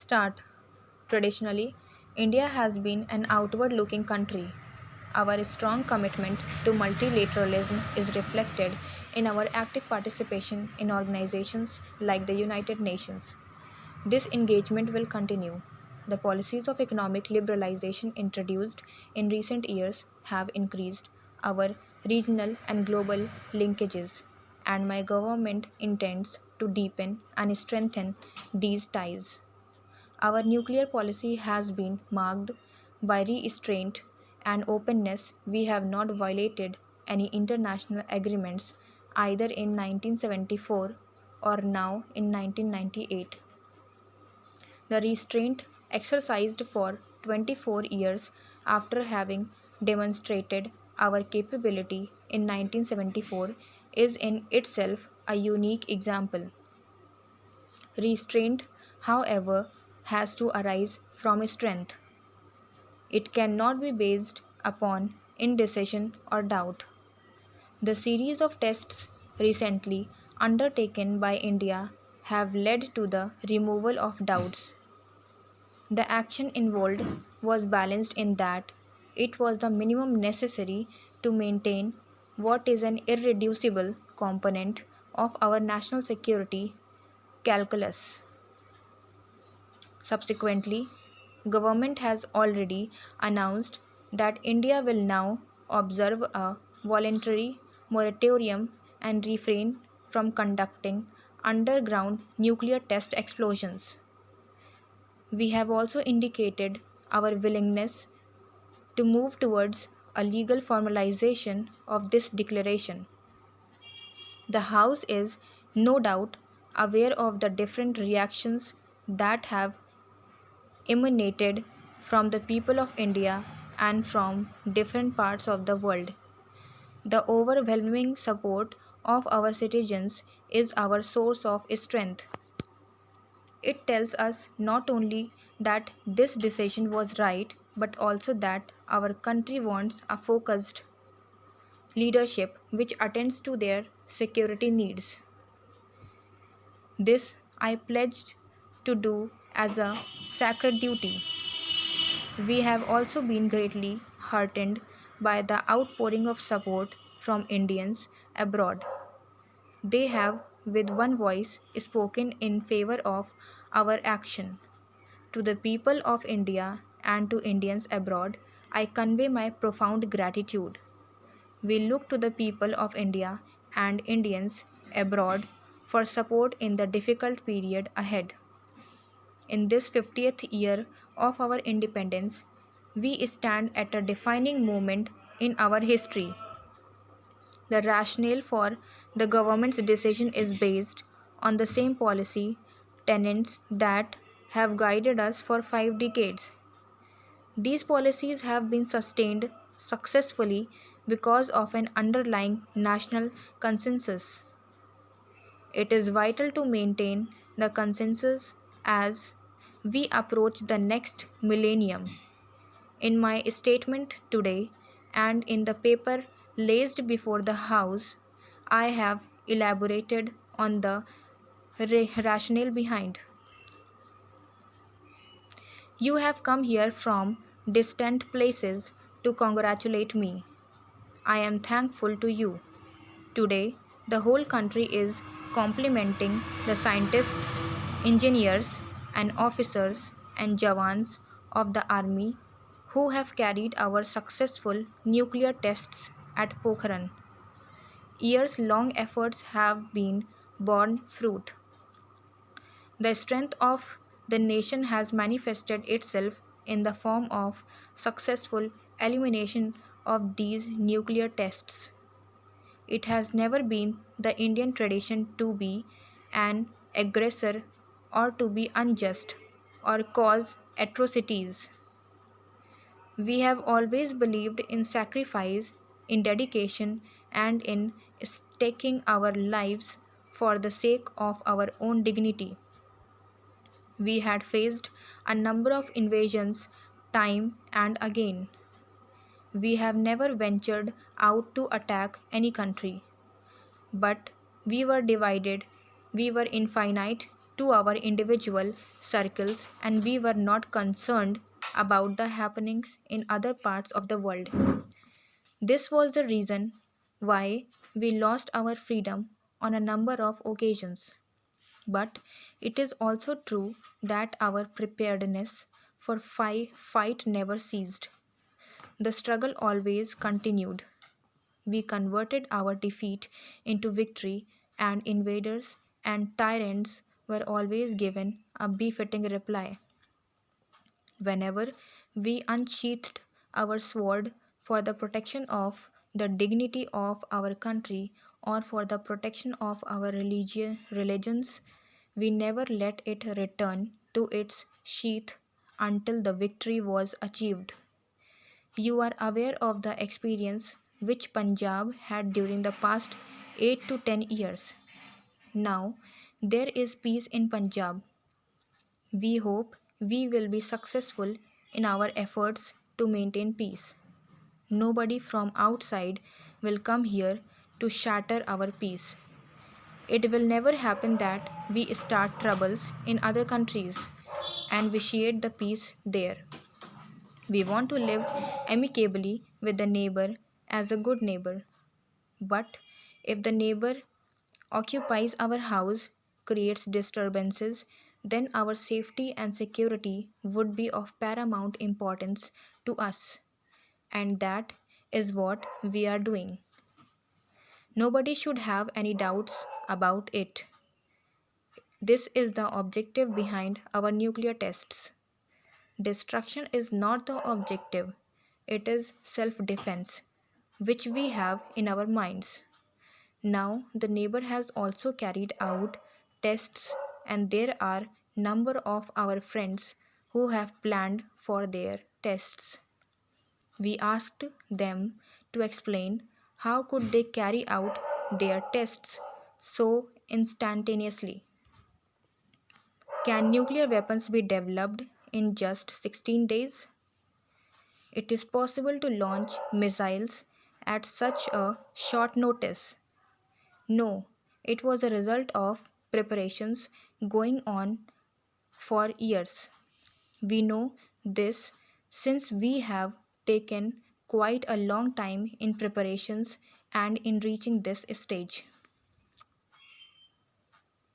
Start. Traditionally, India has been an outward looking country. Our strong commitment to multilateralism is reflected in our active participation in organizations like the United Nations. This engagement will continue. The policies of economic liberalization introduced in recent years have increased our regional and global linkages, and my government intends to deepen and strengthen these ties. Our nuclear policy has been marked by restraint and openness. We have not violated any international agreements either in 1974 or now in 1998. The restraint exercised for 24 years after having demonstrated our capability in 1974 is in itself a unique example. Restraint, however, has to arise from strength. It cannot be based upon indecision or doubt. The series of tests recently undertaken by India have led to the removal of doubts. The action involved was balanced in that it was the minimum necessary to maintain what is an irreducible component of our national security calculus. Subsequently, government has already announced that India will now observe a voluntary moratorium and refrain from conducting underground nuclear test explosions. We have also indicated our willingness to move towards a legal formalization of this declaration. The House is no doubt aware of the different reactions that have emanated from the people of India and from different parts of the world. The overwhelming support of our citizens is our source of strength. It tells us not only that this decision was right, but also that our country wants a focused leadership which attends to their security needs. This I pledged to do as a sacred duty. We have also been greatly heartened by the outpouring of support from Indians abroad. They have, with one voice, spoken in favor of our action. To the people of India and to Indians abroad, I convey my profound gratitude. We look to the people of India and Indians abroad for support in the difficult period ahead. In this 50th year of our independence, we stand at a defining moment in our history. The rationale for the government's decision is based on the same policy tenets that have guided us for 5 decades. These policies have been sustained successfully because of an underlying national consensus. It is vital to maintain the consensus as we approach the next millennium. In my statement today and in the paper placed before the House, I have elaborated on the rationale behind. You have come here from distant places to congratulate me. I am thankful to you. Today, the whole country is complimenting the scientists, engineers, and officers and jawans of the army who have carried our successful nuclear tests at Pokhran. Years long efforts have been borne fruit. The strength of the nation has manifested itself in the form of successful elimination of these nuclear tests. It has never been the Indian tradition to be an aggressor or to be unjust or cause atrocities. We have always believed in sacrifice, in dedication, and in staking our lives for the sake of our own dignity. We had faced a number of invasions time and again. We have never ventured out to attack any country. But we were divided, we were infinite, to our individual circles, and we were not concerned about the happenings in other parts of the world. This was the reason why we lost our freedom on a number of occasions. But it is also true that our preparedness for fight never ceased. The struggle always continued. We converted our defeat into victory, and invaders and tyrants were always given a befitting reply. Whenever we unsheathed our sword for the protection of the dignity of our country or for the protection of our religions, we never let it return to its sheath until the victory was achieved. You are aware of the experience which Punjab had during the past 8 to 10 years. Now, there is peace in Punjab. We hope we will be successful in our efforts to maintain peace. Nobody from outside will come here to shatter our peace. It will never happen that we start troubles in other countries and vitiate the peace there. We want to live amicably with the neighbor as a good neighbor. But if the neighbor occupies our house, creates disturbances, then our safety and security would be of paramount importance to us. And that is what we are doing. Nobody should have any doubts about it. This is the objective behind our nuclear tests. Destruction is not the objective, it is self defense, which we have in our minds. Now, the neighbor has also carried out tests, and there are number of our friends who have planned for their tests. We asked them to explain how could they carry out their tests so instantaneously. Can nuclear weapons be developed in just 16 days? It is possible to launch missiles at such a short notice. No, it was a result of preparations going on for years. We know this since we have taken quite a long time in preparations and in reaching this stage.